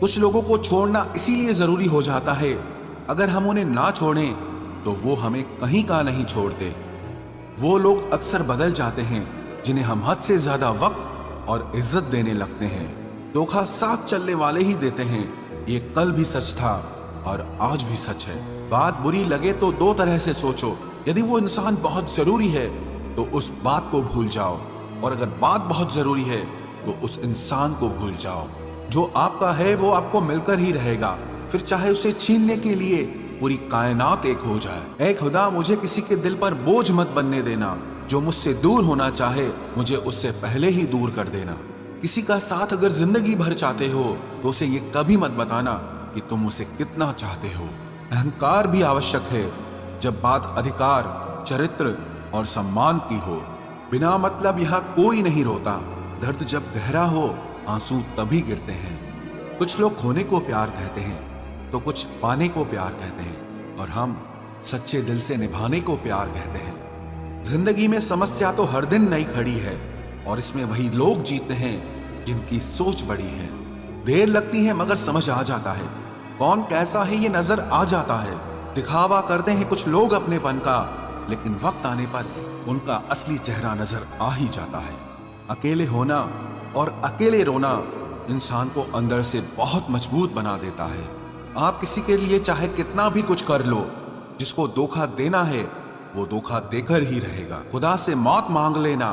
कुछ लोगों को छोड़ना इसीलिए जरूरी हो जाता है, अगर हम उन्हें ना छोड़ें तो वो हमें कहीं का नहीं छोड़ते। वो लोग अक्सर बदल जाते हैं जिन्हें हम हद से ज्यादा वक्त और इज्जत देने लगते हैं। धोखा साथ चलने वाले ही देते हैं, ये कल भी सच था और आज भी सच है। बात बुरी लगे तो दो तरह से सोचो, यदि वो इंसान बहुत जरूरी है तो उस बात को भूल जाओ, और अगर बात बहुत जरूरी है तो उस इंसान को भूल जाओ। जो आपका है वो आपको मिलकर ही रहेगा, फिर चाहे उसे छीनने के लिए पूरी कायनात एक हो जाए। ऐ खुदा, मुझे किसी के दिल पर बोझ मत बनने देना। जो मुझसे दूर होना चाहे मुझे उससे पहले ही दूर कर देना। किसी का साथ अगर जिंदगी भर चाहते हो तो उसे ये कभी मत बताना कि तुम उसे कितना चाहते हो। अहंकार भी आवश्यक है जब बात अधिकार, चरित्र और सम्मान की हो। बिना मतलब यहाँ कोई नहीं रोता। दर्द जब गहरा हो आंसू तभी गिरते हैं। कुछ लोग खोने को प्यार कहते हैं तो कुछ पाने को प्यार कहते हैं, और हम सच्चे दिल से निभाने को प्यार कहते हैं। जिंदगी में समस्या तो हर दिन नई खड़ी है, और इसमें वही लोग जीतते हैं जिनकी सोच बड़ी है। देर लगती है मगर समझ आ जाता है, कौन कैसा है ये नजर आ जाता है। दिखावा करते हैं कुछ लोग अपनेपन का, लेकिन वक्त आने पर उनका असली चेहरा नजर आ ही जाता है। अकेले होना और अकेले रोना इंसान को अंदर से बहुत मजबूत बना देता है। आप किसी के लिए चाहे कितना भी कुछ कर लो, जिसको धोखा देना है वो धोखा देकर ही रहेगा। खुदा से मौत मांग लेना,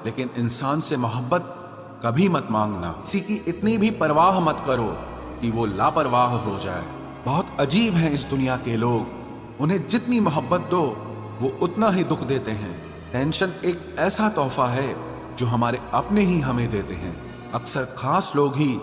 लेकिन इंसान से मोहब्बत कभी मत मांगना। किसी की इतनी भी परवाह मत करो कि वो लापरवाह हो जाए। बहुत अजीब हैं इस दुनिया के लोग, उन्हें जितनी मोहब्बत दो वो उतना ही दुख देते हैं। टेंशन एक ऐसा तोहफा है जो हमारे अपने ही हमें देते हैं। अक्सर खास लोग ही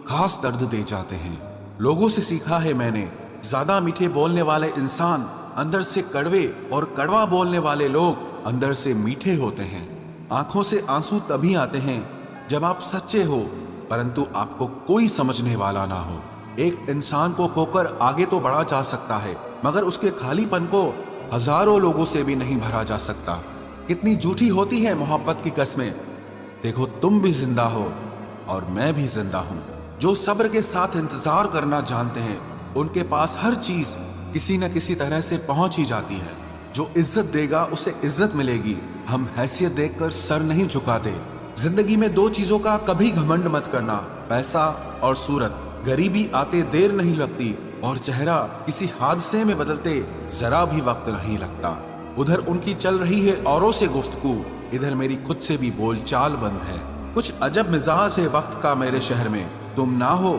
खास दर्द दे जाते हैं। लोगों से सीखा है मैंने, ज्यादा मीठे बोलने वाले इंसान अंदर से कड़वे और कड़वा बोलने वाले लोग अंदर से मीठे होते हैं। आंखों से आंसू तभी आते हैं जब आप सच्चे हो, परंतु आपको कोई समझने वाला ना हो। एक इंसान को खोकर आगे तो बढ़ा जा सकता है, मगर उसके खालीपन को हजारों लोगों से भी नहीं भरा जा सकता। कितनी झूठी होती है मोहब्बत की कस्में। देखो, तुम भी जिंदा हो और मैं भी जिंदा हूं। जो सब्र के साथ इंतजार करना जानते हैं उनके पास हर चीज किसी न किसी तरह से पहुंच ही जाती है। जो इज्जत देगा उसे इज्जत मिलेगी। हम हैसियत देखकर सर नहीं झुकाते। जिंदगी में दो चीजों का कभी घमंड मत करना, पैसा और सूरत। गरीबी आते देर नहीं लगती और चेहरा किसी हादसे में बदलते जरा भी वक्त नहीं लगता। उधर उनकी चल रही है औरों से गुफ्तगू, इधर मेरी खुद से भी बोलचाल बंद है। कुछ अजब मिजाज है वक्त का मेरे शहर में। तुम ना हो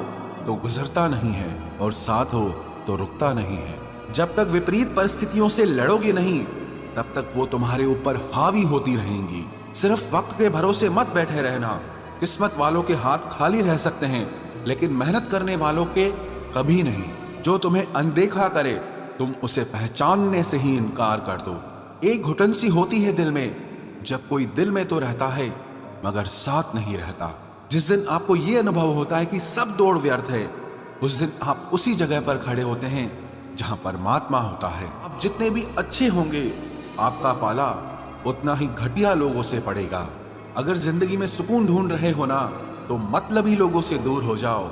तो गुजरता नहीं है, और साथ हो तो रुकता नहीं है। जब तक विपरीत परिस्थितियों से लड़ोगे नहीं, तब तक वो तुम्हारे ऊपर हावी होती रहेंगी। सिर्फ वक्त के भरोसे मत बैठे रहना। किस्मत वालों के हाथ खाली रह सकते हैं, लेकिन मेहनत करने वालों के कभी नहीं। जो तुम्हें अनदेखा करे तुम उसे पहचानने से ही इनकार कर दो। एक घुटन सी होती है दिल में, जब कोई दिल में तो रहता है मगर साथ नहीं रहता। जिस दिन आपको ये अनुभव होता है कि सब दौड़ व्यर्थ है, उस दिन आप उसी जगह पर खड़े होते हैं जहां परमात्मा होता है। आप जितने भी अच्छे होंगे, आपका पाला उतना ही घटिया लोगों से पड़ेगा। अगर जिंदगी में सुकून ढूंढ रहे हो ना, तो मतलबी लोगों से दूर हो जाओ,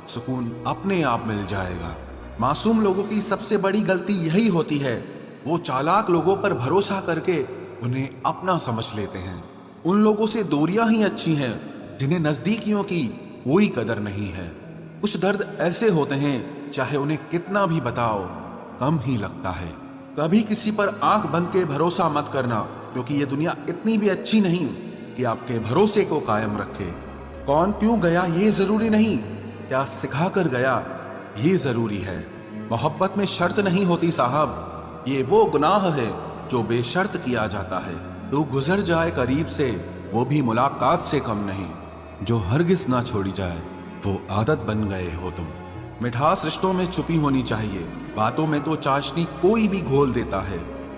सुकून अपने आप मिल जाएगा। मासूम लोगों की सबसे बड़ी गलती यही होती है, वो चालाक लोगों पर भरोसा करके उन्हें अपना समझ लेते हैं। उन लोगों से दूरियां ही अच्छी हैं जिन्हें नजदीकियों की कोई कदर नहीं है। कुछ दर्द ऐसे होते हैं चाहे उन्हें कितना भी बताओ कम ही लगता है। कभी किसी पर आंख बंद के भरोसा मत करना, क्योंकि ये दुनिया इतनी भी अच्छी नहीं कि आपके भरोसे को कायम रखे। कौन क्यों गया ये जरूरी नहीं, क्या सिखा कर गया ये जरूरी है। मोहब्बत में शर्त नहीं होती साहब, ये वो गुनाह है जो बेशर्त किया जाता है। तू गुजर जाए करीब से, वो भी मुलाकात से कम नहीं। जो हरगिज ना छोड़ी जाए वो आदत बन गए हो तुम। मिठास रिश्तों में छुपी होनी चाहिए, बातों में तो चाशनी कोई भी घोल देता है।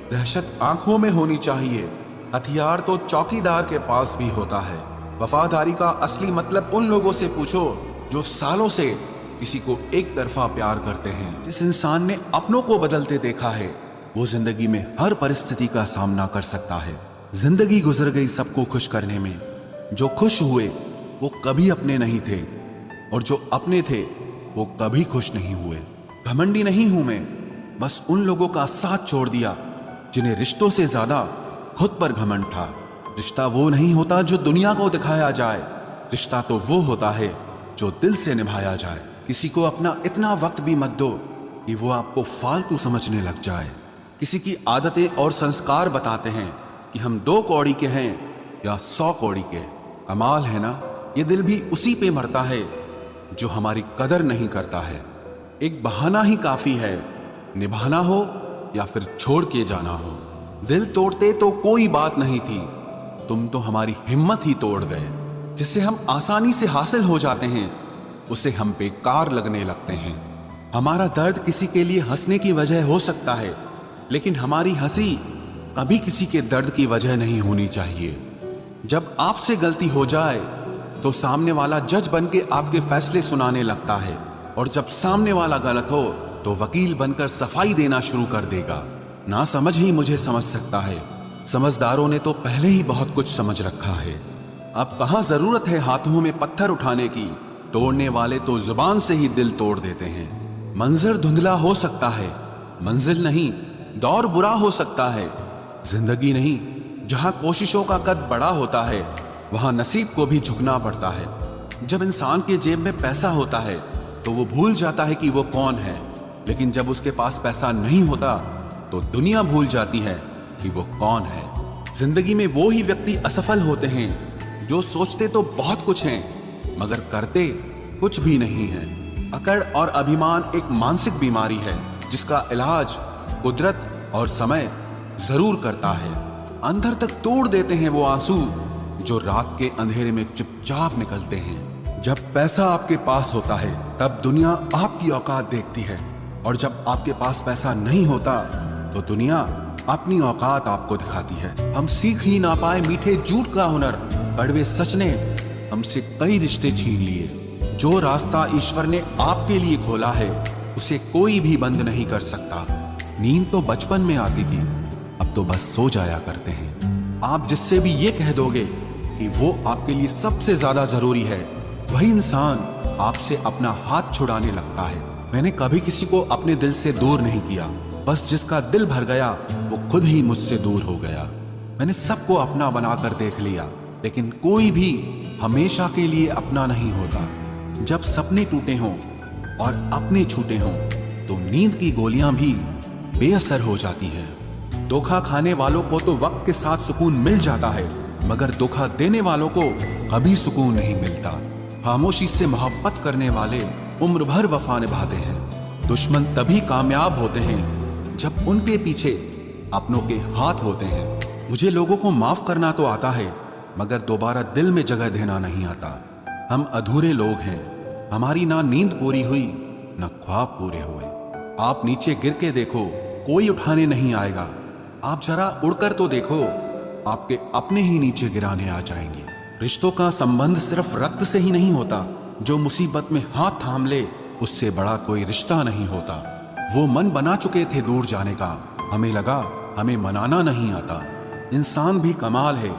दहशत आंखों में होनी चाहिए, हथियार तो चौकीदार के पास भी होता है। वफादारी का असली मतलब उन लोगों से पूछो जो सालों से किसी को एक तरफा प्यार करते हैं। जिस इंसान ने अपनों को बदलते देखा है, वो जिंदगी में हर परिस्थिति का सामना कर सकता है। जिंदगी गुजर गई सबको खुश करने में। जो खुश हुए वो कभी अपने नहीं थे, और जो अपने थे वो कभी खुश नहीं हुए। घमंडी नहीं हूं मैं, बस उन लोगों का साथ छोड़ दिया जिन्हें रिश्तों से ज्यादा खुद पर घमंड था। रिश्ता वो नहीं होता जो दुनिया को दिखाया जाए, रिश्ता तो वो होता है जो दिल से निभाया जाए। किसी को अपना इतना वक्त भी मत दो कि वो आपको फालतू समझने लग जाए। किसी की आदतें और संस्कार बताते हैं कि हम 2 कौड़ी के हैं या 100 कौड़ी के। कमाल है ना, ये दिल भी उसी पे मरता है जो हमारी कदर नहीं करता है। एक बहाना ही काफी है, निभाना हो या फिर छोड़ के जाना हो। दिल तोड़ते तो कोई बात नहीं थी, तुम तो हमारी हिम्मत ही तोड़ गए। जिसे हम आसानी से हासिल हो जाते हैं उसे हम बेकार लगने लगते हैं। हमारा दर्द किसी के लिए हंसने की वजह हो सकता है, लेकिन हमारी हंसी कभी किसी के दर्द की वजह नहीं होनी चाहिए। जब आपसे गलती हो जाए तो सामने वाला जज बन के आपके फैसले सुनाने लगता है, और जब सामने वाला गलत हो तो वकील बनकर सफाई देना शुरू कर देगा। ना समझ ही मुझे समझ सकता है, समझदारों ने तो पहले ही बहुत कुछ समझ रखा है। अब कहाँ जरूरत है हाथों में पत्थर उठाने की, तोड़ने वाले तो जुबान से ही दिल तोड़ देते हैं। मंजर धुंधला हो सकता है, मंजिल नहीं। दौर बुरा हो सकता है, जिंदगी नहीं। जहां कोशिशों का कद बड़ा होता है वहां नसीब को भी झुकना पड़ता है। जब इंसान के जेब में पैसा होता है तो वो भूल जाता है कि वो कौन है, लेकिन जब उसके पास पैसा नहीं होता तो दुनिया भूल जाती है कि वो कौन है। जिंदगी में वो ही व्यक्ति असफल होते हैं जो सोचते तो बहुत कुछ हैं मगर करते कुछ भी नहीं है। अकड़ और अभिमान एक मानसिक बीमारी है जिसका इलाज कुदरत और समय जरूर करता है। अंदर तक तोड़ देते हैं वो आंसू जो रात के अंधेरे में चुपचाप निकलते हैं। जब पैसा आपके पास होता है तब दुनिया आपकी औकात देखती है, और जब आपके पास पैसा नहीं होता तो दुनिया अपनी औकात आपको दिखाती है। हम सीख ही ना पाए मीठे झूठ का हुनर, कड़वे सच ने हमसे कई रिश्ते छीन लिए। जो रास्ता ईश्वर ने आपके लिए खोला है उसे कोई भी बंद नहीं कर सकता। नींद तो बचपन में आती थी, अब तो बस सो जाया करते हैं। आप जिससे भी ये कह दोगे कि वो आपके लिए सबसे ज्यादा जरूरी है, वही इंसान आपसे अपना हाथ छुड़ाने लगता है। मैंने कभी किसी को अपने दिल से दूर नहीं किया, बस जिसका दिल भर गया वो खुद ही मुझसे दूर हो गया। मैंने सबको अपना बनाकर देख लिया, लेकिन कोई भी हमेशा के लिए अपना नहीं होता। जब सपने टूटे हों और अपने छूटे हों तो नींद की गोलियां भी बेअसर हो जाती हैं। धोखा खाने वालों को तो वक्त के साथ सुकून मिल जाता है, मगर धोखा देने वालों को कभी सुकून नहीं मिलता। खामोशी से मोहब्बत करने वाले उम्र भर वफा निभाते हैं। दुश्मन तभी कामयाब होते हैं जब उनके पीछे अपनों के हाथ होते हैं। मुझे लोगों को माफ करना तो आता है, मगर दोबारा दिल में जगह देना नहीं आता। हम अधूरे लोग हैं, हमारी ना नींद पूरी हुई ना ख्वाब पूरे हुए। आप नीचे गिर के देखो, कोई उठाने नहीं आएगा। आप जरा उड़कर तो देखो, आपके अपने ही नीचे गिराने आ जाएंगे। रिश्तों का संबंध सिर्फ रक्त से ही नहीं होता। जो मुसीबत में हाथ थाम ले उससे बड़ा कोई रिश्ता नहीं होता। वो मन बना चुके थे दूर जाने का, हमें लगा हमें मनाना नहीं आता। इंसान भी कमाल है,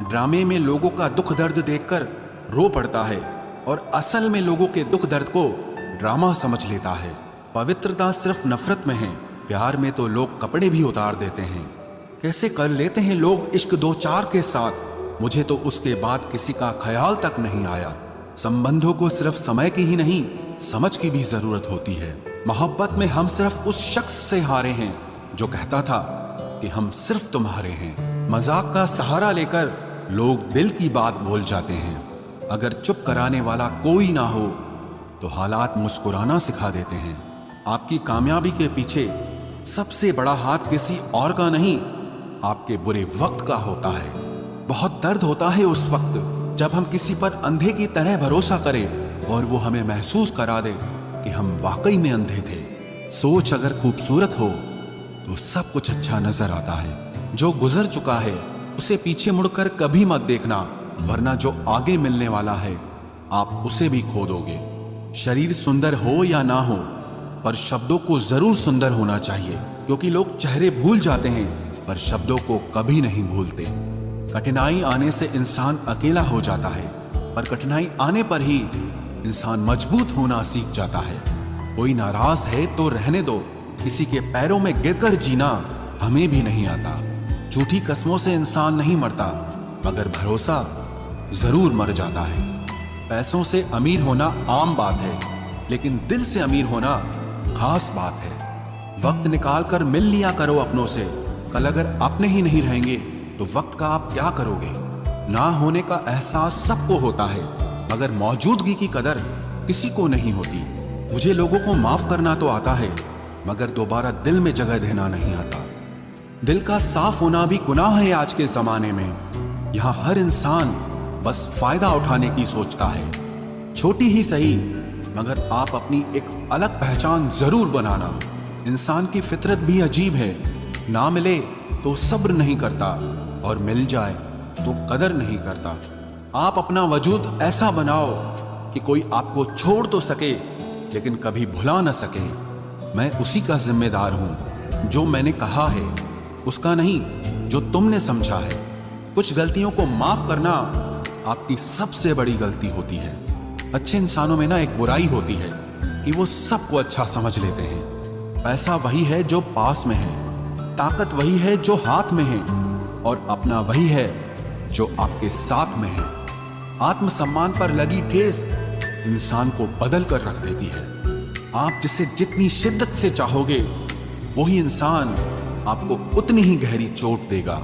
ड्रामे में लोगों का दुख दर्द देखकर रो पड़ता है और असल में लोगों के दुख दर्द को ड्रामा समझ लेता है। पवित्रता सिर्फ नफरत में है, प्यार में तो लोग कपड़े भी उतार देते हैं। कैसे कर लेते हैं लोग इश्क 2-4 के साथ, मुझे तो उसके बाद किसी का ख्याल तक नहीं आया। संबंधों को सिर्फ समय की ही नहीं समझ की भी जरूरत होती है। मोहब्बत में हम सिर्फ उस शख्स से हारे हैं जो कहता था कि हम सिर्फ तुम्हारे हैं। मजाक का सहारा लेकर लोग दिल की बात भूल जाते हैं। अगर चुप कराने वाला कोई ना हो तो हालात मुस्कुराना सिखा देते हैं। आपकी कामयाबी के पीछे सबसे बड़ा हाथ किसी और का नहीं, आपके बुरे वक्त का होता है। बहुत दर्द होता है उस वक्त जब हम किसी पर अंधे की तरह भरोसा करें और वो हमें महसूस करा दे कि हम वाकई में अंधे थे। सोच अगर खूबसूरत हो तो सब कुछ अच्छा नजर आता है। जो गुजर चुका है उसे पीछे मुड़कर कभी मत देखना, वरना जो आगे मिलने वाला है आप उसे भी खो दोगे। शरीर सुंदर हो या ना हो, पर शब्दों को जरूर सुंदर होना चाहिए, क्योंकि लोग चेहरे भूल जाते हैं पर शब्दों को कभी नहीं भूलते। कठिनाई आने से इंसान अकेला हो जाता है, पर कठिनाई आने पर ही इंसान मजबूत होना सीख जाता है। कोई नाराज है तो रहने दो, किसी के पैरों में गिरकर जीना हमें भी नहीं आता। झूठी कस्मों से इंसान नहीं मरता, मगर भरोसा जरूर मर जाता है। पैसों से अमीर होना आम बात है, लेकिन दिल से अमीर होना खास बात है। वक्त निकाल कर मिल लिया करो अपनों से। कल अगर अपने ही नहीं रहेंगे तो वक्त का आप क्या करोगे? ना होने का एहसास सबको होता है, मगर मौजूदगी की कदर किसी को नहीं होती। मुझे लोगों को माफ करना तो आता है, मगर दोबारा दिल में जगह देना नहीं आता। दिल का साफ होना भी गुनाह है आज के जमाने में। यहाँ हर इंसान बस फायदा उठाने की सोचता है। छोटी ही सही, मगर आप अपनी एक अलग पहचान जरूर बनाना। इंसान की फितरत भी अजीब है, ना मिले तो सब्र नहीं करता और मिल जाए तो कदर नहीं करता। आप अपना वजूद ऐसा बनाओ कि कोई आपको छोड़ तो सके, लेकिन कभी भुला न सके। मैं उसी का जिम्मेदार हूं, जो मैंने कहा है उसका नहीं, जो तुमने समझा है। कुछ गलतियों को माफ करना आपकी सबसे बड़ी गलती होती है। अच्छे इंसानों में ना एक बुराई होती है कि वो सबको अच्छा समझ लेते हैं। पैसा वही है जो पास में है, ताकत वही है जो हाथ में है, और अपना वही है जो आपके साथ में है। आत्मसम्मान पर लगी ठेस इंसान को बदल कर रख देती है। आप जिसे जितनी शिद्दत से चाहोगे, वही इंसान आपको उतनी ही गहरी चोट देगा।